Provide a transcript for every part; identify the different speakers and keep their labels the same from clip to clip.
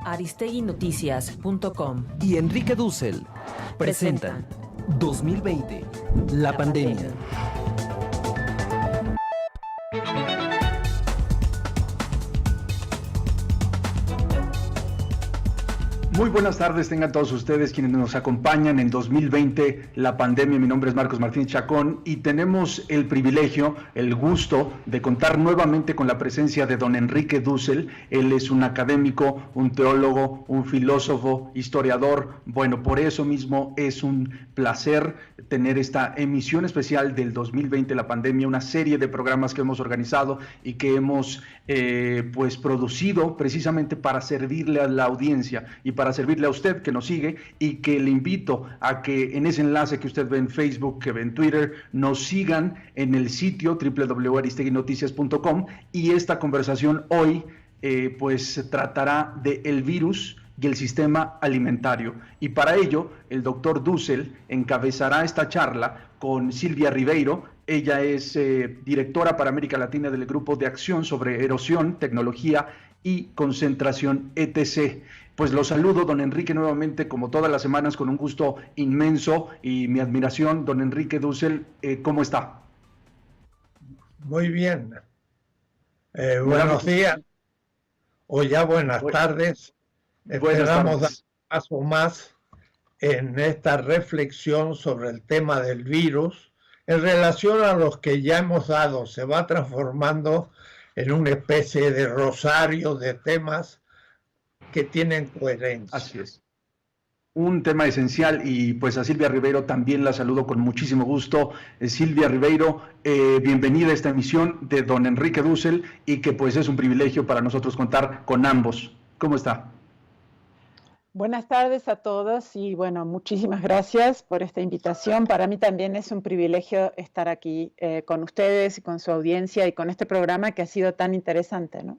Speaker 1: aristeguinoticias.com
Speaker 2: y Enrique Dussel presentan 2020, la pandemia.
Speaker 3: Muy buenas tardes, tengan todos ustedes quienes nos acompañan en 2020, la pandemia. Mi nombre es Marcos Martínez Chacón y tenemos el privilegio, el gusto de contar nuevamente con la presencia de don Enrique Dussel. Él es un académico, un teólogo, un filósofo, historiador. Bueno, por eso mismo es un placer tener esta emisión especial del 2020, la pandemia, una serie de programas que hemos organizado y que hemos producido precisamente para servirle a la audiencia y para servirle a usted que nos sigue, y que le invito a que en ese enlace que usted ve en Facebook, que ve en Twitter, nos sigan en el sitio www.aristeguinoticias.com. y esta conversación hoy tratará del virus y el sistema alimentario, y para ello el doctor Dussel encabezará esta charla con Silvia Ribeiro. Ella es directora para América Latina del Grupo de Acción sobre Erosión, Tecnología y Concentración, etc. Pues lo saludo, don Enrique, nuevamente, como todas las semanas, con un gusto inmenso y mi admiración. Don Enrique Dussel, ¿cómo está?
Speaker 4: Muy bien. Buenos días, o ya buenas tardes. Esperamos dar un paso más en esta reflexión sobre el tema del virus. En relación a los que ya hemos dado, se va transformando en una especie de rosario de temas que tienen coherencia.
Speaker 3: Así es. Un tema esencial, y pues a Silvia Ribeiro también la saludo con muchísimo gusto. Silvia Ribeiro, bienvenida a esta emisión de don Enrique Dussel, y que pues es un privilegio para nosotros contar con ambos. ¿Cómo está?
Speaker 5: Buenas tardes a todos y bueno, muchísimas gracias por esta invitación. Para mí también es un privilegio estar aquí con ustedes y con su audiencia y con este programa que ha sido tan interesante, ¿no?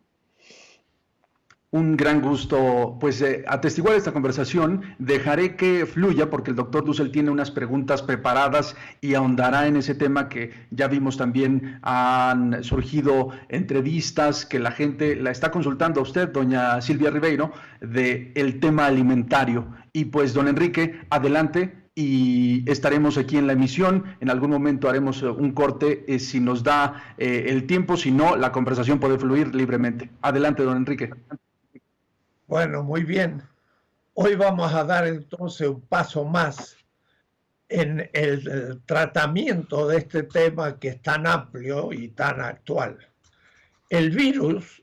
Speaker 3: Un gran gusto, pues, atestiguar esta conversación. Dejaré que fluya porque el doctor Dussel tiene unas preguntas preparadas y ahondará en ese tema que ya vimos también. Han surgido entrevistas que la gente la está consultando a usted, doña Silvia Ribeiro, del tema alimentario. Y pues, don Enrique, adelante, y estaremos aquí en la emisión. En algún momento haremos un corte si nos da el tiempo, si no, la conversación puede fluir libremente. Adelante, don Enrique.
Speaker 4: Bueno, muy bien. Hoy vamos a dar entonces un paso más en el tratamiento de este tema que es tan amplio y tan actual. El virus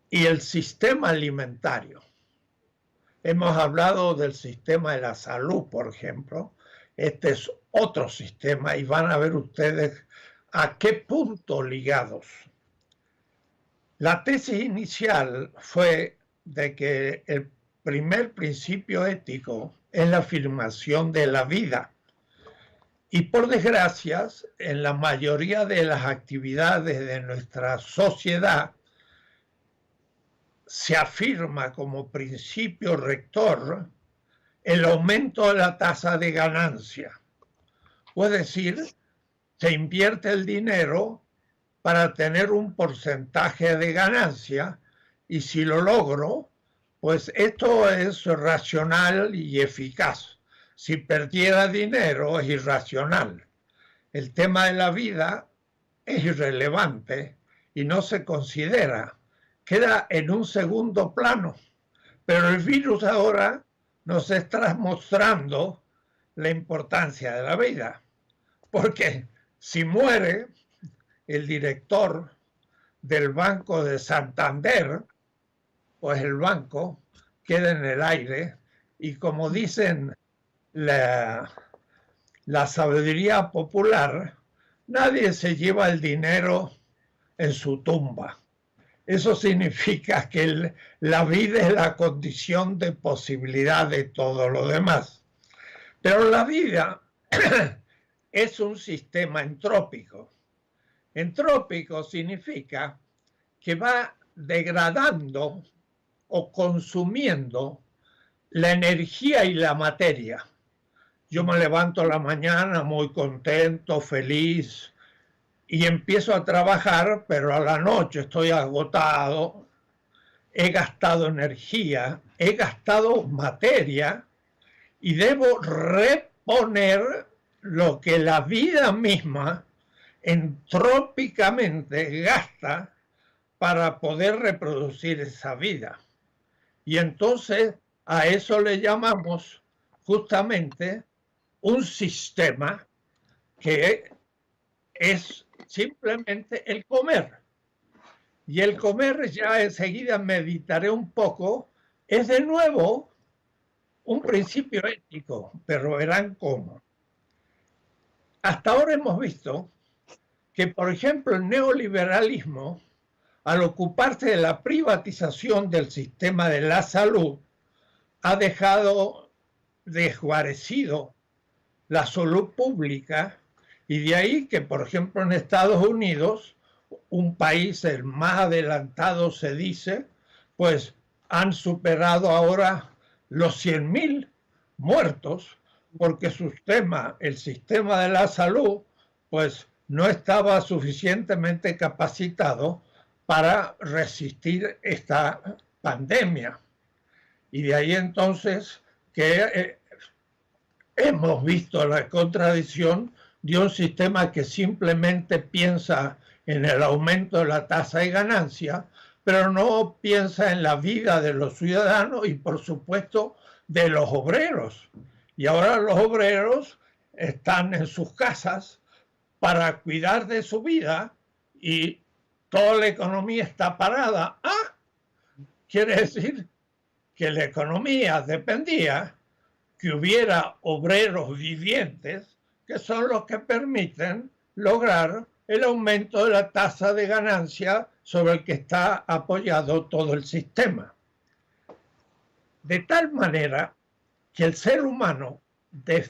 Speaker 4: y el sistema alimentario. Hemos hablado del sistema de la salud, por ejemplo. Este es otro sistema y van a ver ustedes a qué punto ligados. La tesis inicial fue de que el primer principio ético es la afirmación de la vida. Y por desgracia, en la mayoría de las actividades de nuestra sociedad, se afirma como principio rector el aumento de la tasa de ganancia. Es decir, se invierte el dinero para tener un porcentaje de ganancia, y si lo logro, pues esto es racional y eficaz. Si perdiera dinero es irracional. El tema de la vida es irrelevante y no se considera, queda en un segundo plano. Pero el virus ahora nos está mostrando la importancia de la vida, porque si muere el director del Banco de Santander, pues el banco queda en el aire, y como dicen la sabiduría popular, nadie se lleva el dinero en su tumba. Eso significa que la vida es la condición de posibilidad de todo lo demás. Pero la vida es un sistema entrópico. Entrópico significa que va degradando o consumiendo la energía y la materia. Yo me levanto a la mañana muy contento, feliz, y empiezo a trabajar, pero a la noche estoy agotado, he gastado energía, he gastado materia y debo reponer lo que la vida misma entrópicamente gasta para poder reproducir esa vida. Y entonces a eso le llamamos justamente un sistema que es simplemente el comer. Y el comer, ya enseguida meditaré un poco, es de nuevo un principio ético, pero verán cómo. Hasta ahora hemos visto que, por ejemplo, el neoliberalismo, al ocuparse de la privatización del sistema de la salud, ha dejado desguarecido la salud pública, y de ahí que, por ejemplo, en Estados Unidos, un país el más adelantado se dice, pues han superado ahora los 100.000 muertos porque el sistema de la salud, pues no estaba suficientemente capacitado para resistir esta pandemia. Y de ahí entonces que hemos visto la contradicción de un sistema que simplemente piensa en el aumento de la tasa de ganancia, pero no piensa en la vida de los ciudadanos y, por supuesto, de los obreros. Y ahora los obreros están en sus casas para cuidar de su vida y toda la economía está parada. Quiere decir que la economía dependía que hubiera obreros vivientes, que son los que permiten lograr el aumento de la tasa de ganancia sobre el que está apoyado todo el sistema. De tal manera que el ser humano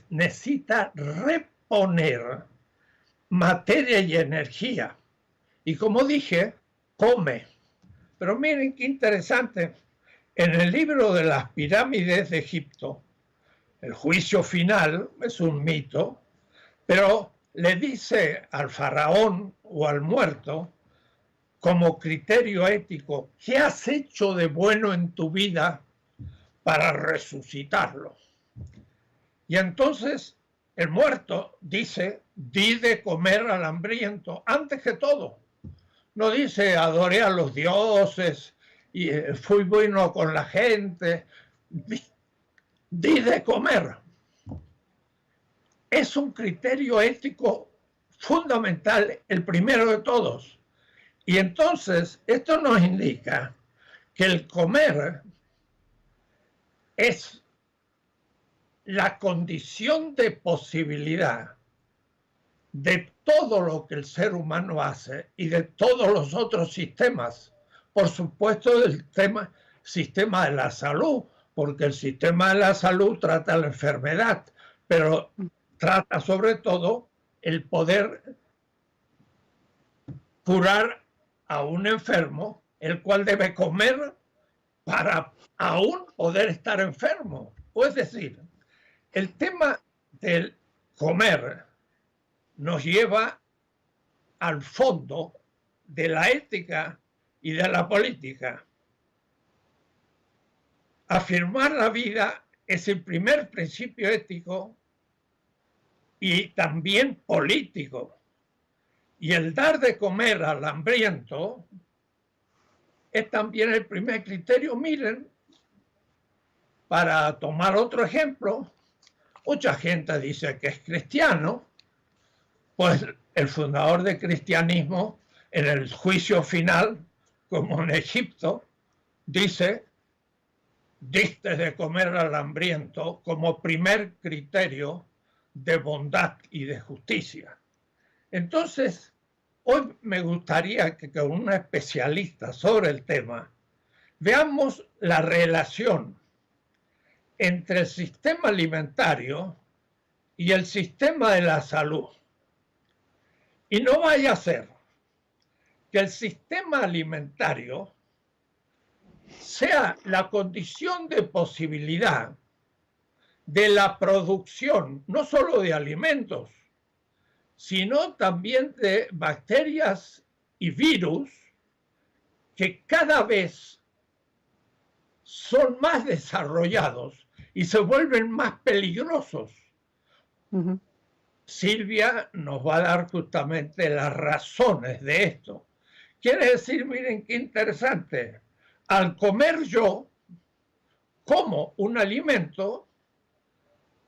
Speaker 4: necesita reponer materia y energía. Y como dije, come. Pero miren qué interesante. En el libro de las pirámides de Egipto, el juicio final es un mito, pero le dice al faraón o al muerto, como criterio ético, ¿qué has hecho de bueno en tu vida para resucitarlo? Y entonces el muerto dice, di de comer al hambriento, antes que todo. No dice, adoré a los dioses y fui bueno con la gente. Di de comer. Es un criterio ético fundamental, el primero de todos. Y entonces esto nos indica que el comer es la condición de posibilidad de todo lo que el ser humano hace y de todos los otros sistemas. Por supuesto, del sistema de la salud, porque el sistema de la salud trata la enfermedad, pero trata sobre todo el poder curar a un enfermo, el cual debe comer para aún poder estar enfermo. Es decir, el tema del comer nos lleva al fondo de la ética y de la política. Afirmar la vida es el primer principio ético y también político. Y el dar de comer al hambriento es también el primer criterio. Miren, para tomar otro ejemplo, mucha gente dice que es cristiano, pues el fundador del cristianismo en el juicio final, como en Egipto, dice, diste de comer al hambriento como primer criterio de bondad y de justicia. Entonces, hoy me gustaría que con un especialista sobre el tema veamos la relación entre el sistema alimentario y el sistema de la salud. Y no vaya a ser que el sistema alimentario sea la condición de posibilidad de la producción, no solo de alimentos, sino también de bacterias y virus que cada vez son más desarrollados y se vuelven más peligrosos.
Speaker 5: Ujú.
Speaker 4: Silvia nos va a dar justamente las razones de esto. Quiere decir, miren qué interesante, al comer yo, como un alimento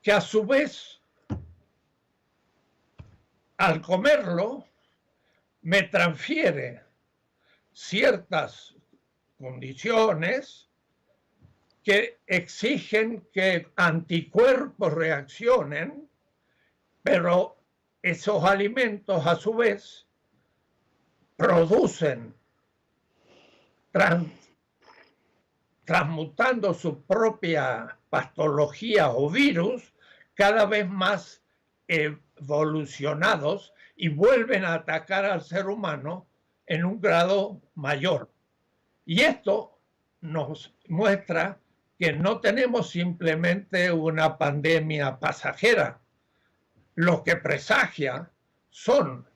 Speaker 4: que a su vez, al comerlo, me transfiere ciertas condiciones que exigen que anticuerpos reaccionen, pero esos alimentos a su vez producen, transmutando su propia patología o virus, cada vez más evolucionados y vuelven a atacar al ser humano en un grado mayor. Y esto nos muestra que no tenemos simplemente una pandemia pasajera. Lo que presagia son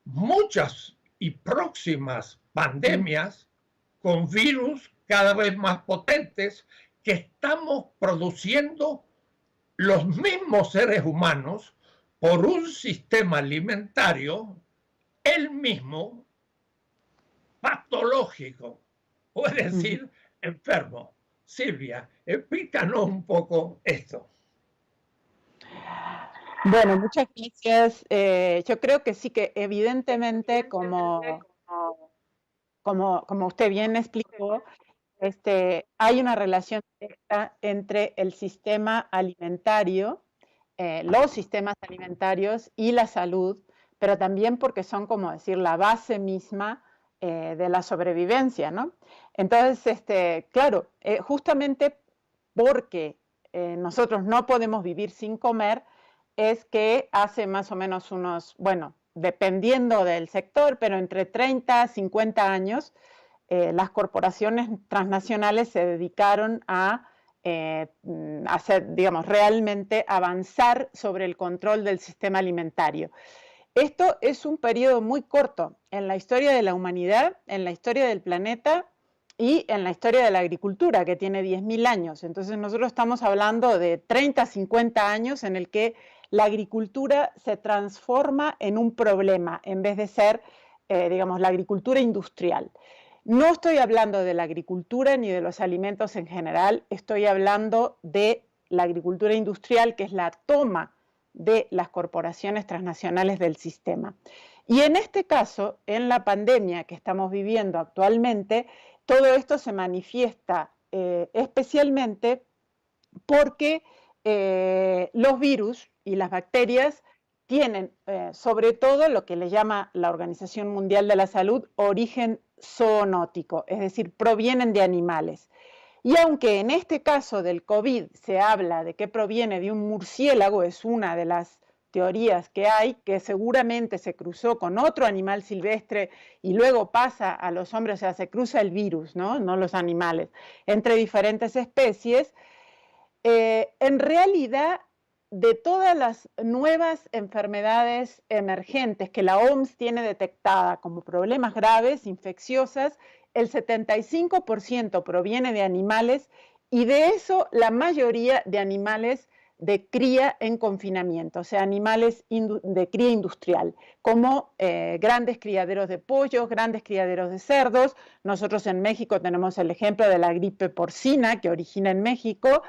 Speaker 4: muchas y próximas pandemias con virus cada vez más potentes que estamos produciendo los mismos seres humanos por un sistema alimentario, el mismo, patológico, es decir, enfermo. Silvia, explícanos un poco esto.
Speaker 5: Bueno, muchas gracias. Yo creo que sí, que evidentemente, como usted bien explicó, hay una relación directa entre el sistema alimentario, los sistemas alimentarios y la salud, pero también porque son, como decir, la base misma de la sobrevivencia, ¿no? Entonces, claro, justamente porque nosotros no podemos vivir sin comer, es que hace más o menos unos, bueno, dependiendo del sector, pero entre 30 a 50 años, las corporaciones transnacionales se dedicaron a hacer, digamos, realmente avanzar sobre el control del sistema alimentario. Esto es un periodo muy corto en la historia de la humanidad, en la historia del planeta y en la historia de la agricultura, que tiene 10.000 años. Entonces nosotros estamos hablando de 30, 50 años en el que la agricultura se transforma en un problema, en vez de ser, digamos, la agricultura industrial. No estoy hablando de la agricultura ni de los alimentos en general, estoy hablando de la agricultura industrial, que es la toma de las corporaciones transnacionales del sistema. Y en este caso, en la pandemia que estamos viviendo actualmente, todo esto se manifiesta especialmente porque los virus y las bacterias tienen sobre todo lo que le llama la Organización Mundial de la Salud origen zoonótico, es decir, provienen de animales. Y aunque en este caso del COVID se habla de que proviene de un murciélago, es una de las teorías que hay, que seguramente se cruzó con otro animal silvestre y luego pasa a los hombres, o sea, se cruza el virus, no los animales, entre diferentes especies. En realidad, de todas las nuevas enfermedades emergentes que la OMS tiene detectada como problemas graves, infecciosas, el 75% proviene de animales y de eso la mayoría de animales de cría en confinamiento, o sea, animales de cría industrial, como grandes criaderos de pollos, grandes criaderos de cerdos. Nosotros en México tenemos el ejemplo de la gripe porcina, que origina en México,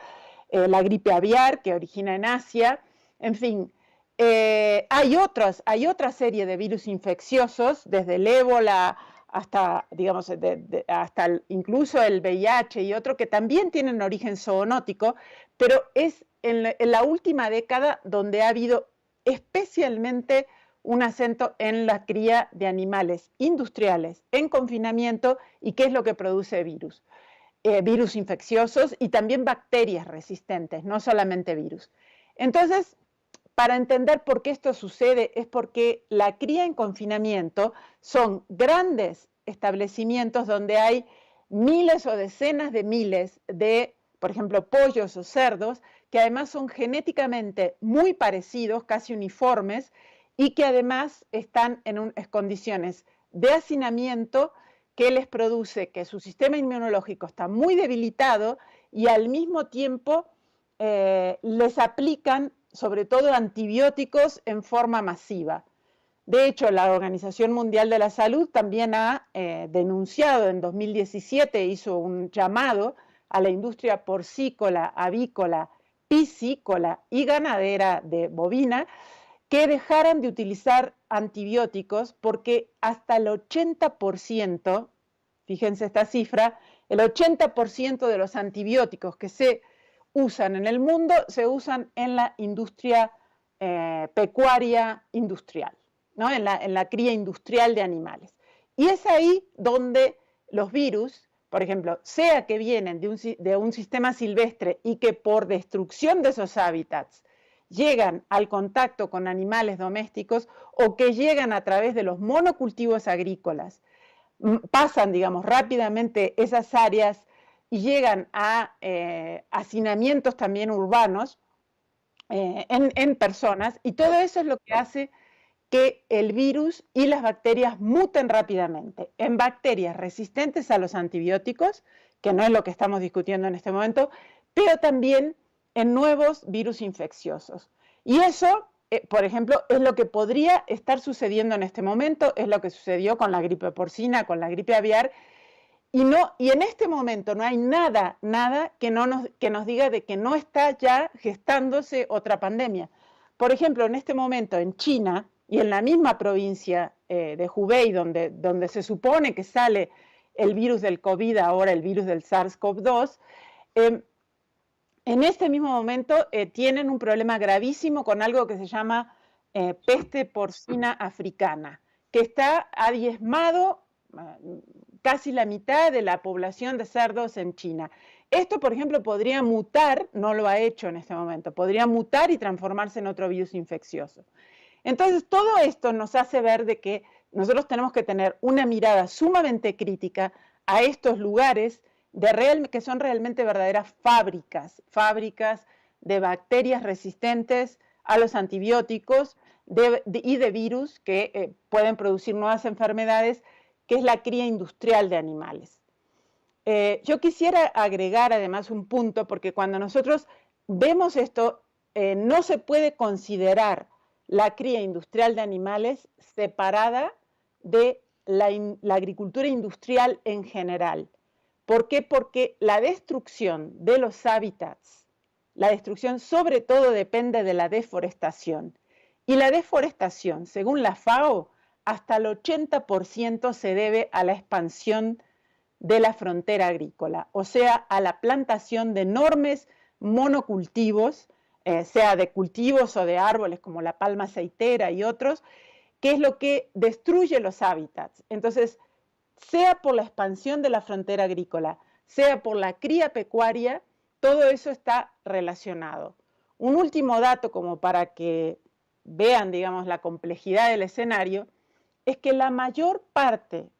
Speaker 5: la gripe aviar, que origina en Asia. En fin, hay otra serie de virus infecciosos, desde el ébola hasta, digamos, incluso el VIH y otro, que también tienen origen zoonótico, pero es en la última década donde ha habido especialmente un acento en la cría de animales industriales en confinamiento y qué es lo que produce virus. Virus infecciosos y también bacterias resistentes, no solamente virus. Entonces, para entender por qué esto sucede es porque la cría en confinamiento son grandes establecimientos donde hay miles o decenas de miles de, por ejemplo, pollos o cerdos, que además son genéticamente muy parecidos, casi uniformes, y que además están en condiciones de hacinamiento que les produce que su sistema inmunológico está muy debilitado y al mismo tiempo les aplican sobre todo antibióticos en forma masiva. De hecho, la Organización Mundial de la Salud también ha denunciado en 2017, hizo un llamado a la industria porcícola, avícola, piscícola y ganadera de bovina que dejaran de utilizar antibióticos porque hasta el 80%, fíjense esta cifra, el 80% de los antibióticos que se usan en el mundo se usan en la industria pecuaria industrial, ¿no? en la cría industrial de animales. Y es ahí donde los virus, por ejemplo, sea que vienen de un sistema silvestre y que por destrucción de esos hábitats llegan al contacto con animales domésticos o que llegan a través de los monocultivos agrícolas, pasan, digamos, rápidamente esas áreas y llegan a hacinamientos también urbanos en personas, y todo eso es lo que hace que el virus y las bacterias muten rápidamente en bacterias resistentes a los antibióticos, que no es lo que estamos discutiendo en este momento, pero también en nuevos virus infecciosos. Y eso, por ejemplo, es lo que podría estar sucediendo en este momento, es lo que sucedió con la gripe porcina, con la gripe aviar, y en este momento no hay nada que nos diga de que no está ya gestándose otra pandemia. Por ejemplo, en este momento en China y en la misma provincia de Hubei, donde se supone que sale el virus del COVID, ahora el virus del SARS-CoV-2, en este mismo momento tienen un problema gravísimo con algo que se llama peste porcina africana, que ha diezmado casi la mitad de la población de cerdos en China. Esto, por ejemplo, podría mutar, no lo ha hecho en este momento, podría mutar y transformarse en otro virus infeccioso. Entonces, todo esto nos hace ver de que nosotros tenemos que tener una mirada sumamente crítica a estos lugares que son realmente verdaderas fábricas de bacterias resistentes a los antibióticos y de virus que pueden producir nuevas enfermedades, que es la cría industrial de animales. Yo quisiera agregar además un punto, porque cuando nosotros vemos esto, no se puede considerar la cría industrial de animales separada de la agricultura industrial en general. ¿Por qué? Porque la destrucción de los hábitats, la destrucción sobre todo depende de la deforestación. Y la deforestación, según la FAO, hasta el 80% se debe a la expansión de la frontera agrícola, o sea, a la plantación de enormes monocultivos, sea de cultivos o de árboles como la palma aceitera y otros, que es lo que destruye los hábitats. Entonces, sea por la expansión de la frontera agrícola, sea por la cría pecuaria, todo eso está relacionado. Un último dato como para que vean, digamos, la complejidad del escenario, es que la mayor parte,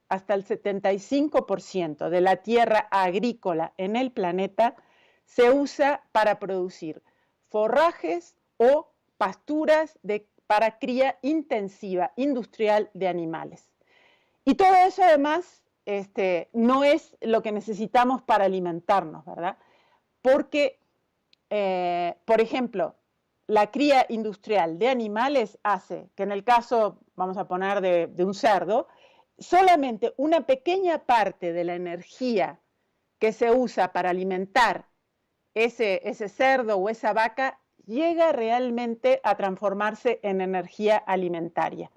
Speaker 5: hasta el 75% de la tierra agrícola en el planeta se usa para producir forrajes o pasturas para cría intensiva, industrial de animales. Y todo eso además no es lo que necesitamos para alimentarnos, ¿verdad? Porque, por ejemplo, la cría industrial de animales hace que en el caso, vamos a poner de un cerdo, solamente una pequeña parte de la energía que se usa para alimentar ese cerdo o esa vaca llega realmente a transformarse en energía alimentaria.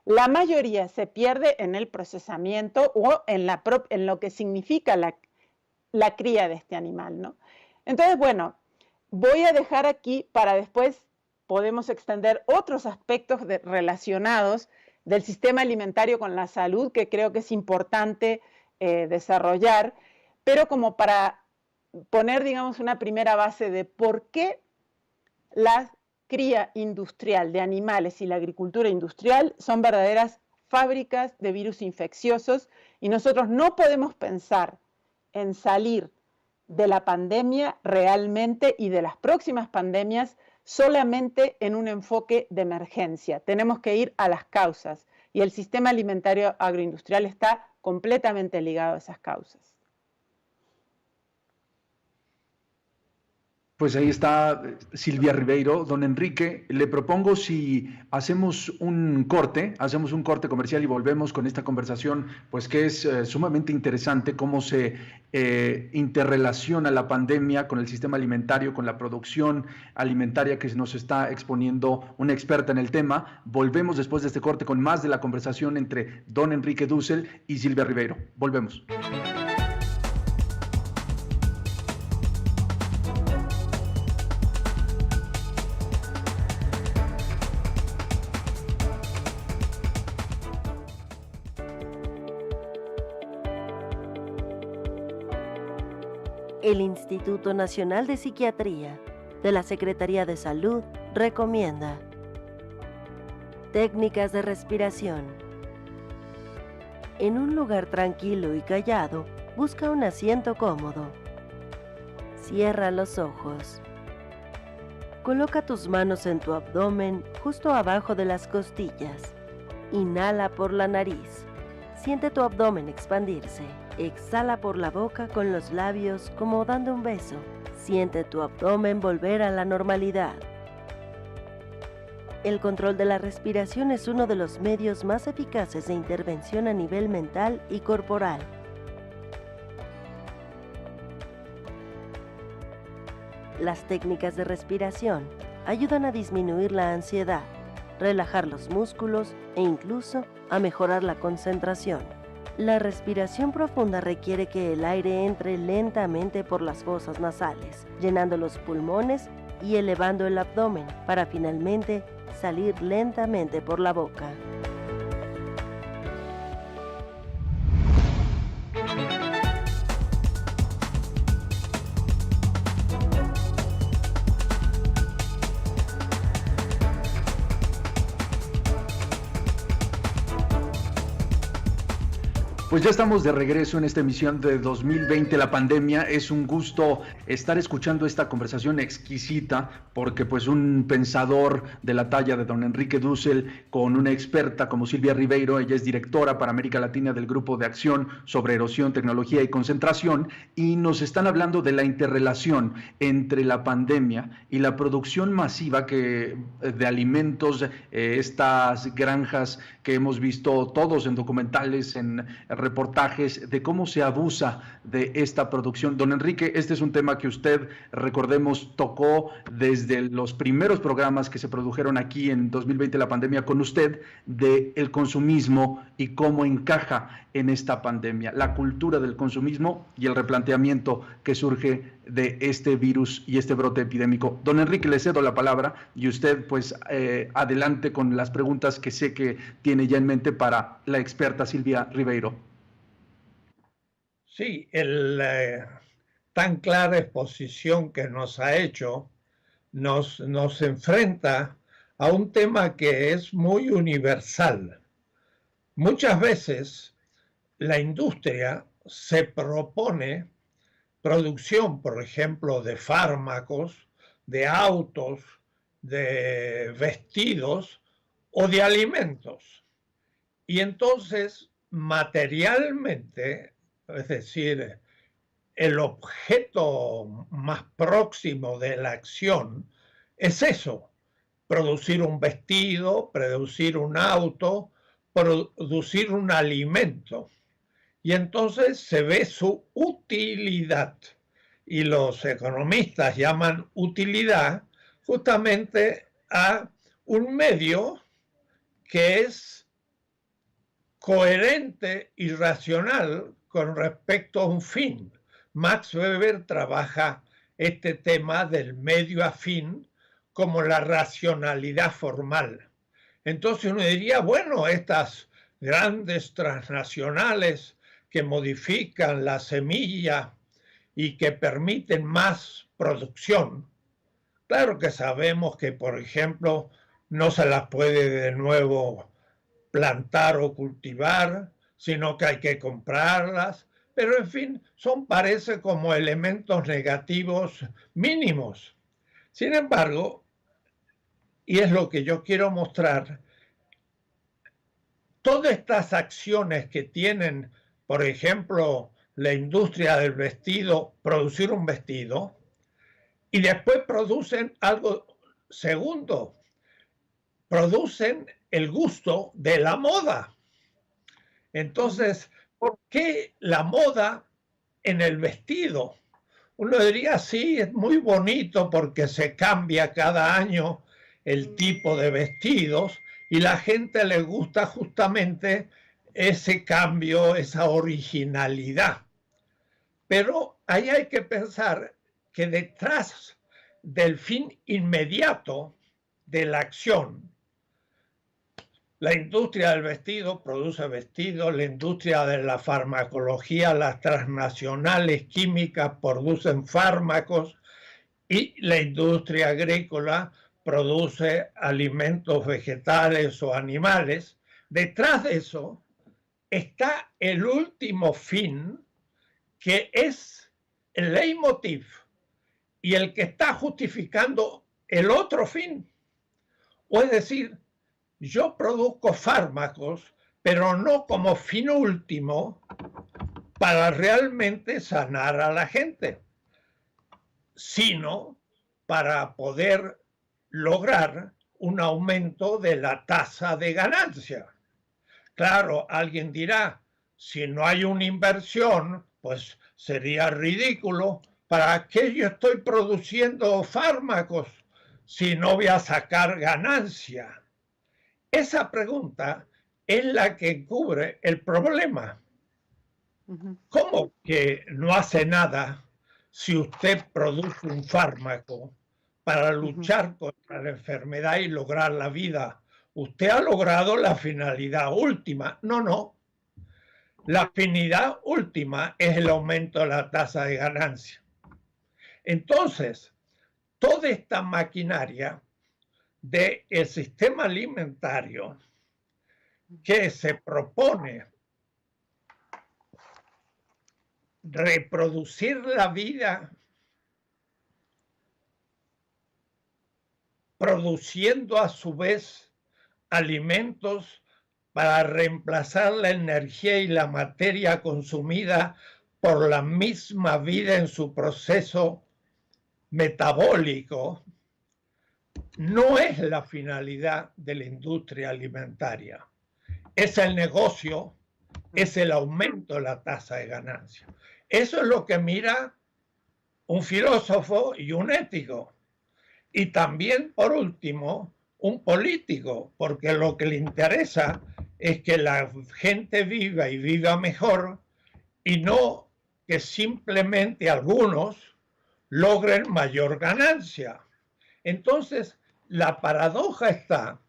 Speaker 5: La mayoría se pierde en el procesamiento o en lo que significa la cría de este animal, ¿no? Entonces, bueno, voy a dejar aquí para después podemos extender otros aspectos relacionados del sistema alimentario con la salud que creo que es importante desarrollar, pero como para poner, digamos, una primera base de por qué la cría industrial de animales y la agricultura industrial son verdaderas fábricas de virus infecciosos y nosotros no podemos pensar en salir de la pandemia realmente y de las próximas pandemias solamente en un enfoque de emergencia. Tenemos que ir a las causas y el sistema alimentario agroindustrial está completamente ligado a esas causas.
Speaker 3: Pues ahí está Silvia Ribeiro. Don Enrique, le propongo si hacemos un corte comercial y volvemos con esta conversación, pues que es sumamente interesante, cómo se interrelaciona la pandemia con el sistema alimentario, con la producción alimentaria que nos está exponiendo una experta en el tema. Volvemos después de este corte con más de la conversación entre don Enrique Dussel y Silvia Ribeiro. Volvemos.
Speaker 1: El Instituto Nacional de Psiquiatría de la Secretaría de Salud recomienda técnicas de respiración. En un lugar tranquilo y callado, busca un asiento cómodo. Cierra los ojos. Coloca tus manos en tu abdomen justo abajo de las costillas. Inhala por la nariz. Siente tu abdomen expandirse. Exhala por la boca con los labios como dando un beso. Siente tu abdomen volver a la normalidad. El control de la respiración es uno de los medios más eficaces de intervención a nivel mental y corporal. Las técnicas de respiración ayudan a disminuir la ansiedad, relajar los músculos e incluso a mejorar la concentración. La respiración profunda requiere que el aire entre lentamente por las fosas nasales, llenando los pulmones y elevando el abdomen para finalmente salir lentamente por la boca.
Speaker 3: Pues ya estamos de regreso en esta emisión de 2020, la pandemia. Es un gusto estar escuchando esta conversación exquisita porque pues un pensador de la talla de don Enrique Dussel con una experta como Silvia Ribeiro, ella es directora para América Latina del Grupo de Acción sobre Erosión, Tecnología y Concentración, y nos están hablando de la interrelación entre la pandemia y la producción masiva de alimentos, estas granjas que hemos visto todos en documentales, en reportajes, de cómo se abusa de esta producción. Don Enrique, este es un tema que usted, recordemos, tocó desde los primeros programas que se produjeron aquí en 2020, la pandemia, con usted, de el consumismo y cómo encaja en esta pandemia, la cultura del consumismo y el replanteamiento que surge de este virus y este brote epidémico. Don Enrique, le cedo la palabra y usted, pues, adelante con las preguntas que sé que tiene ya en mente para la experta Silvia Ribeiro.
Speaker 4: Sí, tan clara exposición que nos ha hecho nos enfrenta a un tema que es muy universal. Muchas veces la industria se propone producción, por ejemplo, de fármacos, de autos, de vestidos o de alimentos. Y entonces, materialmente, es decir, el objeto más próximo de la acción es eso: producir un vestido, producir un auto, producir un alimento. Y entonces se ve su utilidad. Y los economistas llaman utilidad justamente a un medio que es coherente y racional con respecto a un fin. Max Weber trabaja este tema del medio a fin como la racionalidad formal. Entonces uno diría, bueno, estas grandes transnacionales que modifican la semilla y que permiten más producción, claro que sabemos que, por ejemplo, no se las puede de nuevo plantar o cultivar, sino que hay que comprarlas, pero en fin, parece como elementos negativos mínimos. Sin embargo, y es lo que yo quiero mostrar, todas estas acciones que tienen, por ejemplo, la industria del vestido, producir un vestido, Y después producen algo segundo, producen el gusto de la moda. Entonces, ¿por qué la moda en el vestido? Uno diría, sí, es muy bonito porque se cambia cada año el tipo de vestidos y la gente le gusta justamente ese cambio, esa originalidad. Pero ahí hay que pensar que detrás del fin inmediato de la acción, la industria del vestido produce vestidos, la industria de la farmacología, las transnacionales químicas producen fármacos y la industria agrícola produce alimentos vegetales o animales. Detrás de eso está el último fin, que es el leitmotiv y el que está justificando el otro fin. O es decir, yo produzco fármacos, pero no como fin último para realmente sanar a la gente, sino para poder lograr un aumento de la tasa de ganancia. Claro, alguien dirá, si no hay una inversión, pues sería ridículo. ¿Para qué yo estoy produciendo fármacos si no voy a sacar ganancia? Esa pregunta es la que cubre el problema. ¿Cómo que no hace nada si usted produce un fármaco para luchar contra la enfermedad y lograr la vida? Usted ha logrado la finalidad última. No. La finalidad última es el aumento de la tasa de ganancia. Entonces, toda esta maquinaria del sistema alimentario que se propone reproducir la vida produciendo a su vez alimentos para reemplazar la energía y la materia consumida por la misma vida en su proceso metabólico, no es la finalidad de la industria alimentaria. Es el negocio, es el aumento de la tasa de ganancia. Eso es lo que mira un filósofo y un ético. Y también, por último, un político, porque lo que le interesa es que la gente viva y viva mejor y no que simplemente algunos logren mayor ganancia. Entonces, la paradoja está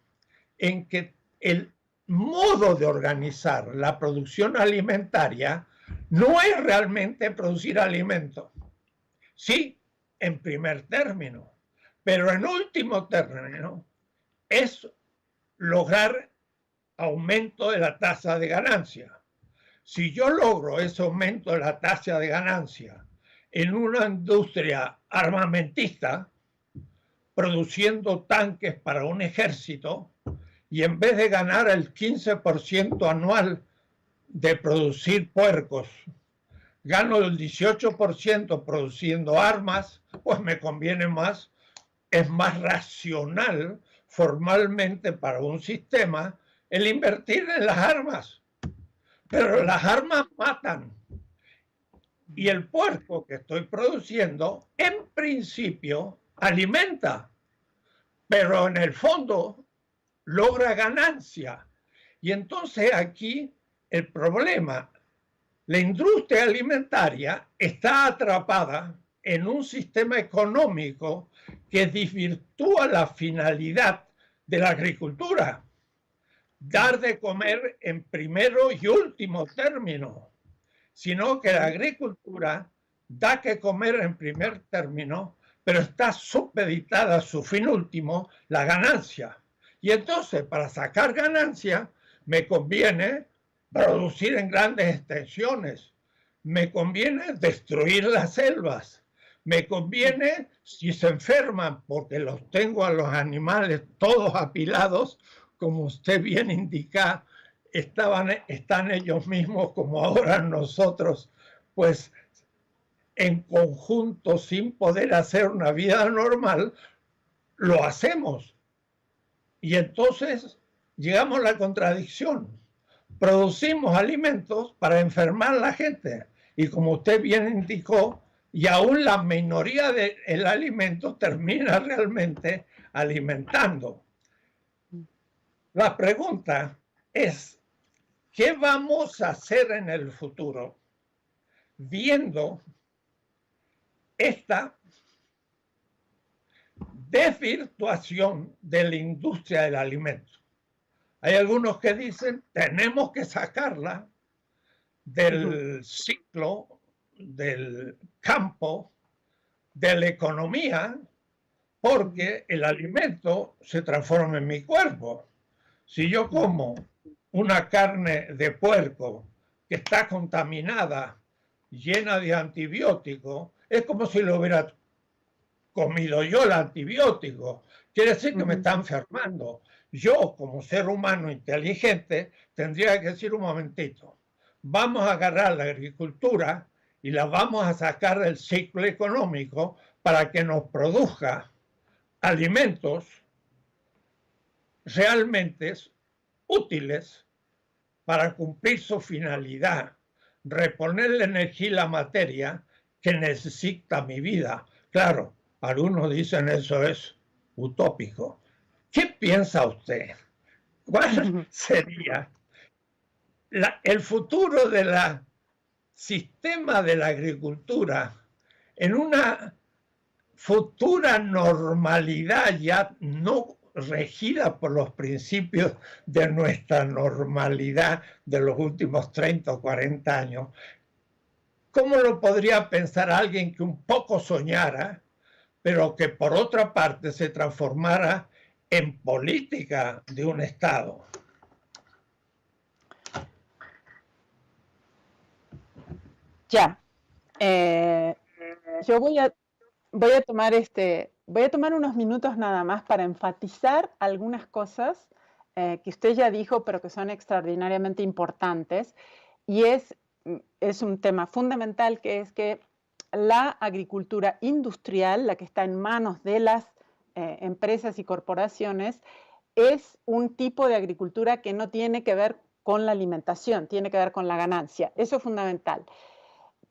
Speaker 4: en que el modo de organizar la producción alimentaria no es realmente producir alimento. Sí, en primer término, pero en último término es lograr aumento de la tasa de ganancia. Si yo logro ese aumento de la tasa de ganancia en una industria armamentista, produciendo tanques para un ejército, y en vez de ganar el 15% anual de producir puercos, gano el 18% produciendo armas, pues me conviene más, es más racional formalmente para un sistema el invertir en las armas. Pero las armas matan. Y el puerco que estoy produciendo, en principio, alimenta, pero en el fondo logra ganancia. Y entonces aquí el problema, la industria alimentaria está atrapada en un sistema económico que desvirtúa la finalidad de la agricultura, dar de comer en primero y último término, sino que la agricultura da que comer en primer término, pero está supeditada a su fin último, la ganancia. Y entonces, para sacar ganancia, me conviene producir en grandes extensiones, me conviene destruir las selvas, me conviene, si se enferman, porque los tengo a los animales todos apilados, como usted bien indica, están ellos mismos como ahora nosotros, pues en conjunto sin poder hacer una vida normal, lo hacemos. Y entonces llegamos a la contradicción. Producimos alimentos para enfermar a la gente. Y como usted bien indicó, y aún la minoría del alimento termina realmente alimentando. La pregunta es, ¿qué vamos a hacer en el futuro viendo esta desvirtuación de la industria del alimento? Hay algunos que dicen, tenemos que sacarla del ciclo, del campo, de la economía, porque el alimento se transforma en mi cuerpo. Si yo como una carne de puerco que está contaminada, llena de antibióticos, es como si lo hubiera comido yo el antibiótico. Quiere decir que me está enfermando. Yo, como ser humano inteligente, tendría que decir un momentito, vamos a agarrar la agricultura y la vamos a sacar del ciclo económico para que nos produzca alimentos realmente útiles para cumplir su finalidad, reponer la energía y la materia que necesita mi vida. Claro, algunos dicen eso es utópico. ¿Qué piensa usted? ¿Cuál sería el futuro del sistema de la agricultura en una futura normalidad ya no regida por los principios de nuestra normalidad de los últimos 30 o 40 años? ¿Cómo lo podría pensar alguien que un poco soñara, pero que por otra parte se transformara en política de un Estado?
Speaker 5: Ya. Yo voy a tomar unos minutos nada más para enfatizar algunas cosas que usted ya dijo, pero que son extraordinariamente importantes. Y es un tema fundamental, que es que la agricultura industrial, la que está en manos de las empresas y corporaciones, es un tipo de agricultura que no tiene que ver con la alimentación, tiene que ver con la ganancia. Eso es fundamental.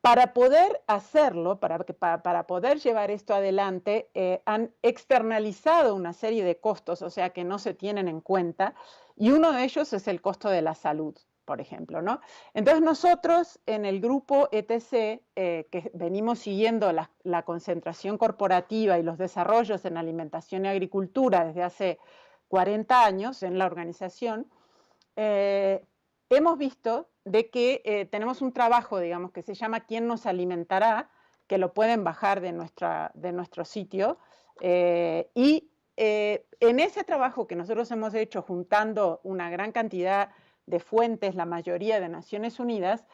Speaker 5: Para poder hacerlo, para poder llevar esto adelante, han externalizado una serie de costos, o sea, que no se tienen en cuenta, y uno de ellos es el costo de la salud, por ejemplo, ¿no? Entonces nosotros en el grupo ETC, que venimos siguiendo la concentración corporativa y los desarrollos en alimentación y agricultura desde hace 40 años en la organización, hemos visto de que tenemos un trabajo, digamos, que se llama ¿Quién nos alimentará?, que lo pueden bajar de nuestro sitio. En ese trabajo que nosotros hemos hecho juntando una gran cantidad de fuentes, la mayoría de Naciones Unidas,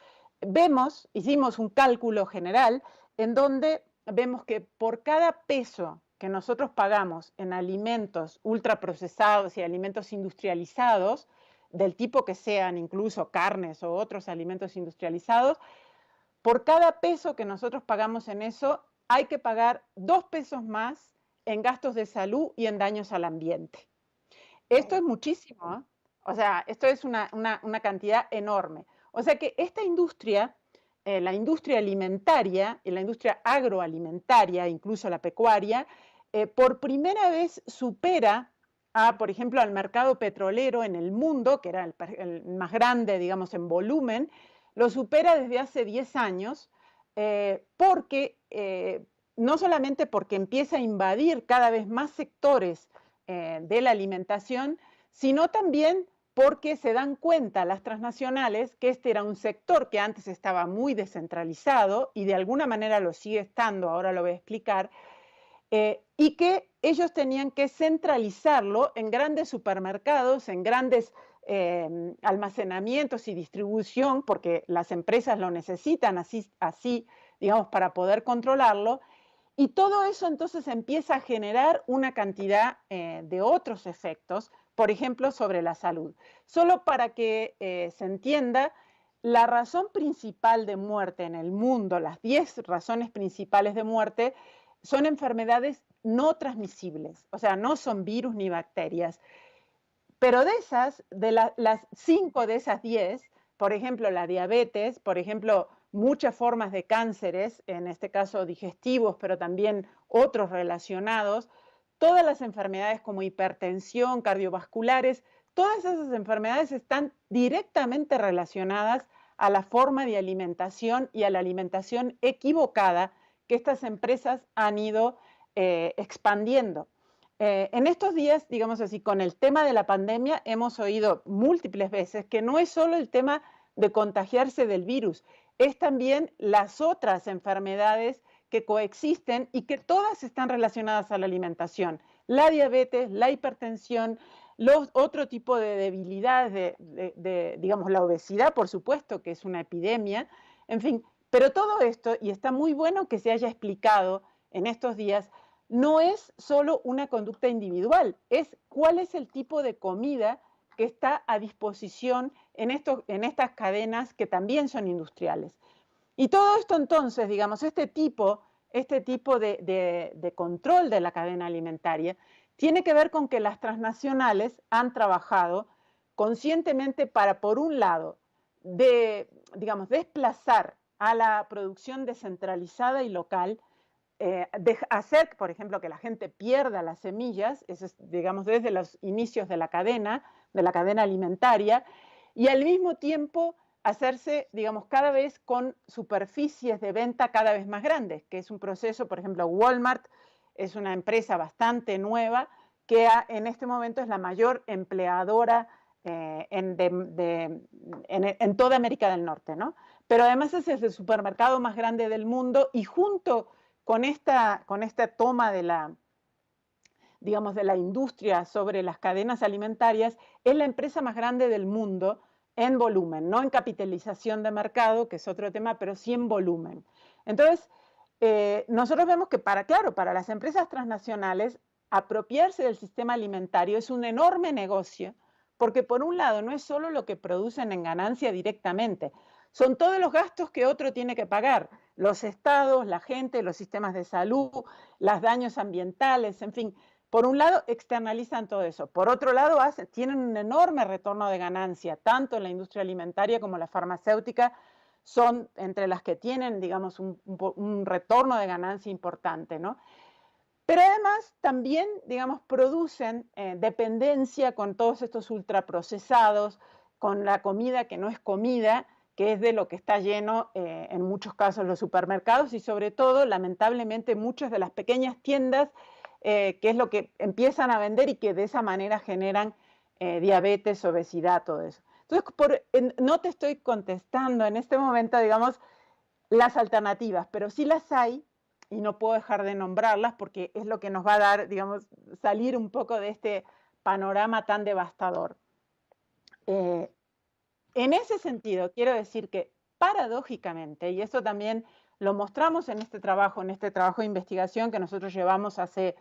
Speaker 5: hicimos un cálculo general en donde vemos que por cada peso que nosotros pagamos en alimentos ultraprocesados y alimentos industrializados, del tipo que sean, incluso carnes o otros alimentos industrializados, por cada peso que nosotros pagamos en eso, hay que pagar 2 pesos más en gastos de salud y en daños al ambiente. Esto es muchísimo, ¿eh? O sea, esto es una cantidad enorme. O sea que esta industria, la industria alimentaria y la industria agroalimentaria, incluso la pecuaria, por primera vez supera por ejemplo, al mercado petrolero en el mundo, que era el más grande, digamos, en volumen, lo supera desde hace 10 años, no solamente porque empieza a invadir cada vez más sectores de la alimentación, sino también porque se dan cuenta las transnacionales que este era un sector que antes estaba muy descentralizado y de alguna manera lo sigue estando, ahora lo voy a explicar, y que ellos tenían que centralizarlo en grandes supermercados, en grandes almacenamientos y distribución, porque las empresas lo necesitan así, digamos, para poder controlarlo. Y todo eso entonces empieza a generar una cantidad de otros efectos, por ejemplo, sobre la salud. Solo para que se entienda, la razón principal de muerte en el mundo, las 10 razones principales de muerte, son enfermedades no transmisibles, o sea, no son virus ni bacterias. Pero de esas, las 5 de esas 10, por ejemplo, la diabetes, por ejemplo, muchas formas de cánceres, en este caso digestivos, pero también otros relacionados, todas las enfermedades como hipertensión, cardiovasculares, todas esas enfermedades están directamente relacionadas a la forma de alimentación y a la alimentación equivocada que estas empresas han ido expandiendo. En estos días, digamos así, con el tema de la pandemia, hemos oído múltiples veces que no es solo el tema de contagiarse del virus, es también las otras enfermedades que coexisten y que todas están relacionadas a la alimentación. La diabetes, la hipertensión, otro tipo de debilidades, digamos, la obesidad, por supuesto, que es una epidemia, en fin, pero todo esto, y está muy bueno que se haya explicado en estos días, no es solo una conducta individual, es cuál es el tipo de comida que está a disposición en estas cadenas que también son industriales. Y todo esto entonces, digamos, este tipo de control de la cadena alimentaria tiene que ver con que las transnacionales han trabajado conscientemente para, por un lado, digamos, desplazar a la producción descentralizada y local, hacer, por ejemplo, que la gente pierda las semillas, eso es, digamos, desde los inicios de la cadena alimentaria, y al mismo tiempo hacerse, digamos, cada vez con superficies de venta cada vez más grandes, que es un proceso, por ejemplo, Walmart es una empresa bastante nueva que en este momento es la mayor empleadora en toda América del Norte, ¿no? Pero además es el supermercado más grande del mundo y junto con esta toma de la industria sobre las cadenas alimentarias, es la empresa más grande del mundo en volumen, no en capitalización de mercado, que es otro tema, pero sí en volumen. Entonces, nosotros vemos que para las empresas transnacionales, apropiarse del sistema alimentario es un enorme negocio, porque por un lado no es solo lo que producen en ganancia directamente, son todos los gastos que otro tiene que pagar, los estados, la gente, los sistemas de salud, los daños ambientales, en fin. Por un lado, externalizan todo eso. Por otro lado, tienen un enorme retorno de ganancia, tanto en la industria alimentaria como la farmacéutica, son entre las que tienen, digamos, un retorno de ganancia importante, ¿no? Pero además también, digamos, producen dependencia con todos estos ultraprocesados, con la comida que no es comida, que es de lo que está lleno en muchos casos los supermercados y sobre todo, lamentablemente, muchas de las pequeñas tiendas, que es lo que empiezan a vender y que de esa manera generan diabetes, obesidad, todo eso. Entonces, no te estoy contestando en este momento, digamos, las alternativas, pero sí las hay y no puedo dejar de nombrarlas porque es lo que nos va a dar, digamos, salir un poco de este panorama tan devastador. En ese sentido, quiero decir que paradójicamente, y eso también lo mostramos en este trabajo de investigación que nosotros llevamos hace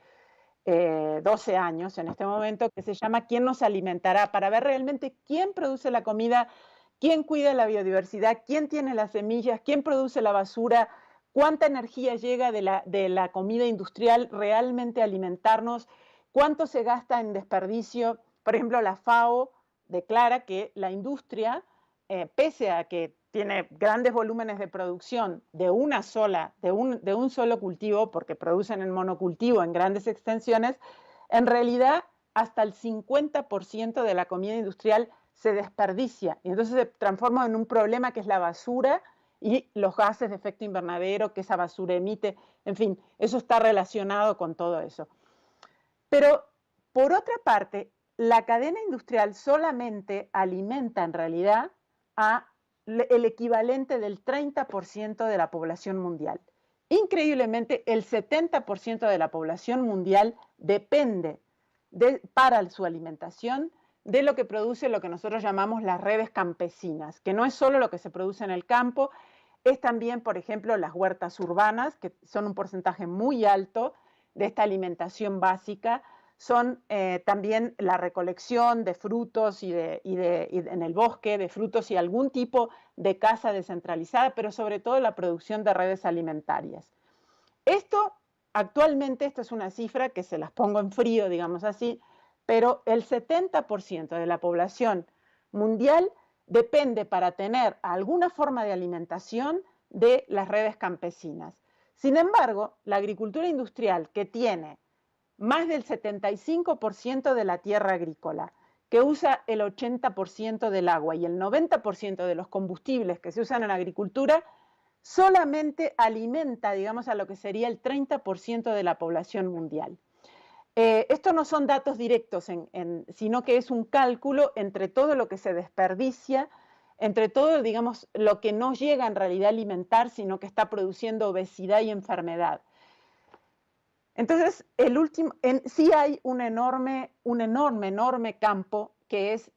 Speaker 5: 12 años en este momento, que se llama ¿Quién nos alimentará? Para ver realmente quién produce la comida, quién cuida la biodiversidad, quién tiene las semillas, quién produce la basura, cuánta energía llega de la comida industrial realmente a alimentarnos, cuánto se gasta en desperdicio. Por ejemplo, la FAO declara que la industria, pese a que tiene grandes volúmenes de producción de un solo cultivo, porque producen en monocultivo en grandes extensiones, en realidad hasta el 50% de la comida industrial se desperdicia y entonces se transforma en un problema que es la basura y los gases de efecto invernadero que esa basura emite. En fin, eso está relacionado con todo eso. Pero, por otra parte, la cadena industrial solamente alimenta en realidad el equivalente del 30% de la población mundial. Increíblemente, el 70% de la población mundial depende para su alimentación de lo que produce lo que nosotros llamamos las redes campesinas, que no es solo lo que se produce en el campo, es también, por ejemplo, las huertas urbanas, que son un porcentaje muy alto de esta alimentación básica, son también la recolección de frutos y en el bosque, de frutos y algún tipo de caza descentralizada, pero sobre todo la producción de redes alimentarias. Actualmente, esta es una cifra que se las pongo en frío, digamos así, pero el 70% de la población mundial depende para tener alguna forma de alimentación de las redes campesinas. Sin embargo, la agricultura industrial, que tiene más del 75% de la tierra agrícola, que usa el 80% del agua y el 90% de los combustibles que se usan en la agricultura, solamente alimenta, digamos, a lo que sería el 30% de la población mundial. Esto no son datos directos, sino que es un cálculo entre todo lo que se desperdicia, entre todo, digamos, lo que no llega en realidad a alimentar, sino que está produciendo obesidad y enfermedad. Entonces, sí hay un enorme campo que es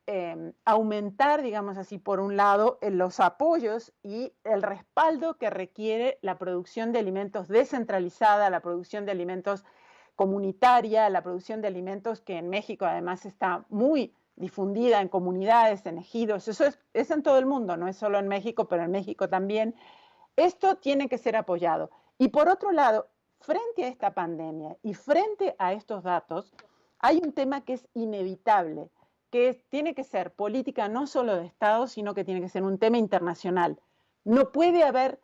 Speaker 5: aumentar, digamos así, por un lado, los apoyos y el respaldo que requiere la producción de alimentos descentralizada, la producción de alimentos comunitaria, la producción de alimentos que en México además está muy difundida en comunidades, en ejidos. Eso es en todo el mundo, no es solo en México, pero en México también. Esto tiene que ser apoyado. Y por otro lado, frente a esta pandemia y frente a estos datos, hay un tema que es inevitable, que tiene que ser política no solo de Estado, sino que tiene que ser un tema internacional. No puede haber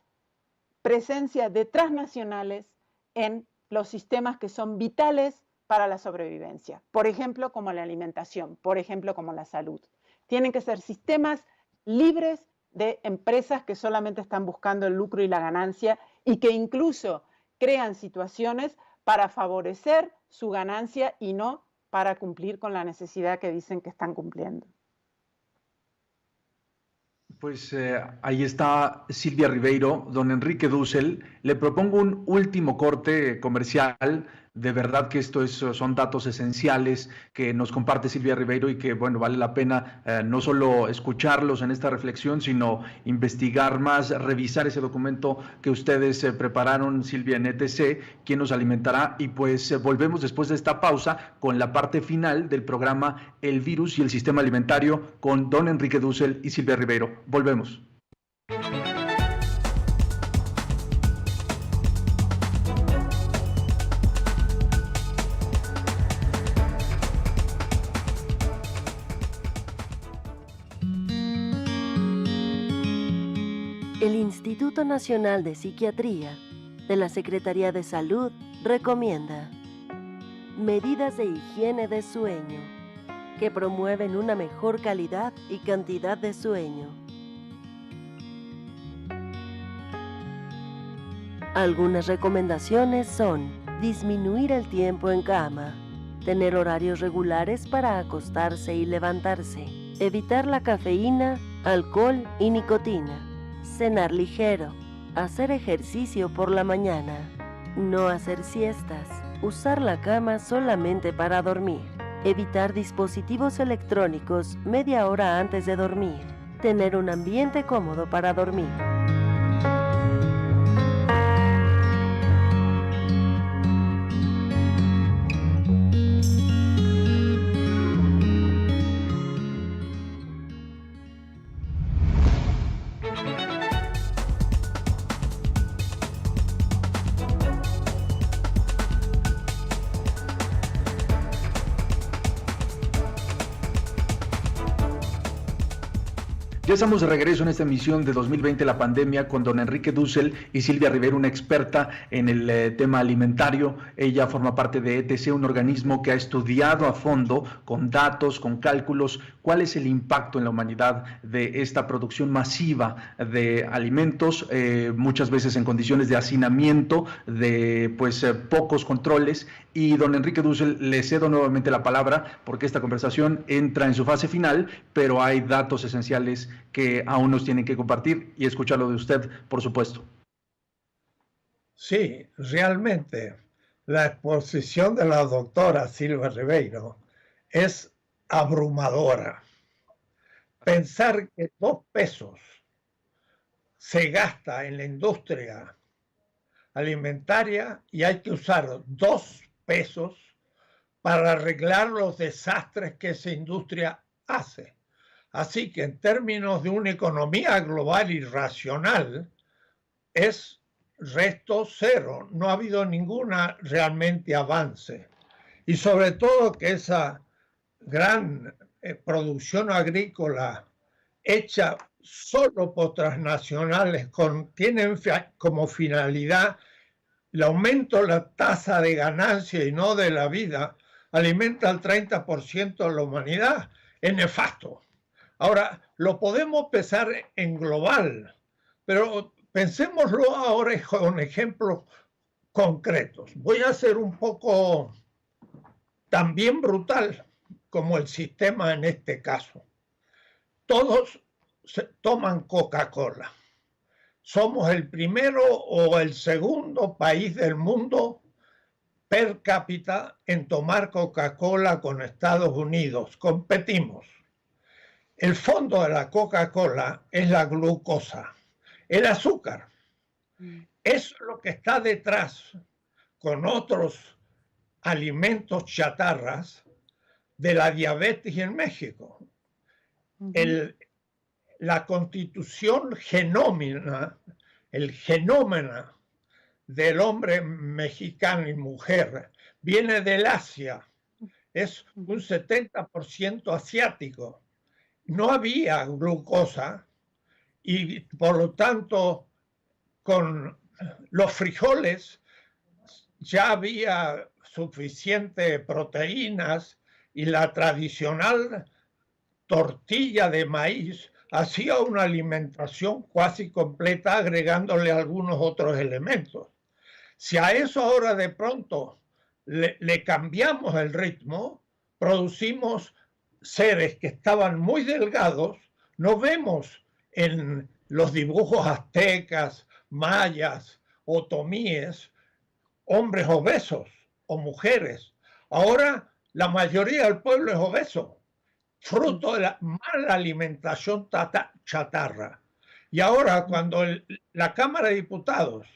Speaker 5: presencia de transnacionales en los sistemas que son vitales para la sobrevivencia, por ejemplo, como la alimentación, por ejemplo, como la salud. Tienen que ser sistemas libres de empresas que solamente están buscando el lucro y la ganancia y que incluso crean situaciones para favorecer su ganancia y no para cumplir con la necesidad que dicen que están cumpliendo.
Speaker 3: Pues ahí está Silvia Ribeiro. Don Enrique Dussel, le propongo un último corte comercial. De verdad que son datos esenciales que nos comparte Silvia Ribeiro y que, bueno, vale la pena no solo escucharlos en esta reflexión, sino investigar más, revisar ese documento que ustedes prepararon, Silvia, en ETC, quién nos alimentará. Y pues volvemos después de esta pausa con la parte final del programa El Virus y el Sistema Alimentario con don Enrique Dussel y Silvia Ribeiro. Volvemos.
Speaker 1: El Instituto Nacional de Psiquiatría de la Secretaría de Salud recomienda medidas de higiene de sueño que promueven una mejor calidad y cantidad de sueño. Algunas recomendaciones son disminuir el tiempo en cama, tener horarios regulares para acostarse y levantarse, evitar la cafeína, alcohol y nicotina, cenar ligero, hacer ejercicio por la mañana, no hacer siestas, usar la cama solamente para dormir, evitar dispositivos electrónicos media hora antes de dormir, tener un ambiente cómodo para dormir.
Speaker 3: Ya estamos de regreso en esta emisión de 2020, la pandemia, con don Enrique Dussel y Silvia Ribeiro, una experta en el tema alimentario. Ella forma parte de ETC, un organismo que ha estudiado a fondo, con datos, con cálculos, cuál es el impacto en la humanidad de esta producción masiva de alimentos, muchas veces en condiciones de hacinamiento, de pocos controles. Y don Enrique Dussel, le cedo nuevamente la palabra porque esta conversación entra en su fase final, pero hay datos esenciales que aún nos tienen que compartir y escucharlo de usted, por supuesto.
Speaker 4: Sí, realmente la exposición de la doctora Silvia Ribeiro es abrumadora. Pensar que 2 pesos se gasta en la industria alimentaria y hay que usar 2 pesos para arreglar los desastres que esa industria hace. Así que en términos de una economía global y racional, es resto cero. No ha habido ninguna realmente avance. Y sobre todo que esa gran producción agrícola hecha solo por transnacionales tienen como finalidad el aumento de la tasa de ganancia y no de la vida, alimenta al 30% de la humanidad, es nefasto. Ahora, lo podemos pensar en global, pero pensémoslo ahora con ejemplos concretos. Voy a ser un poco también brutal como el sistema en este caso. Todos toman Coca-Cola. Somos el primero o el segundo país del mundo per cápita en tomar Coca-Cola con Estados Unidos. Competimos. El fondo de la Coca-Cola es la glucosa, el azúcar. Es lo que está detrás con otros alimentos chatarras de la diabetes en México. La constitución genómica, el genoma del hombre mexicano y mujer viene del Asia, es un 70% asiático. No había glucosa y por lo tanto con los frijoles ya había suficiente proteínas y la tradicional tortilla de maíz hacía una alimentación casi completa agregándole algunos otros elementos. Si a eso ahora de pronto le cambiamos el ritmo, producimos seres que estaban muy delgados, no vemos en los dibujos aztecas, mayas, otomíes, hombres obesos o mujeres. Ahora la mayoría del pueblo es obeso, fruto de la mala alimentación chatarra. Y ahora cuando la Cámara de Diputados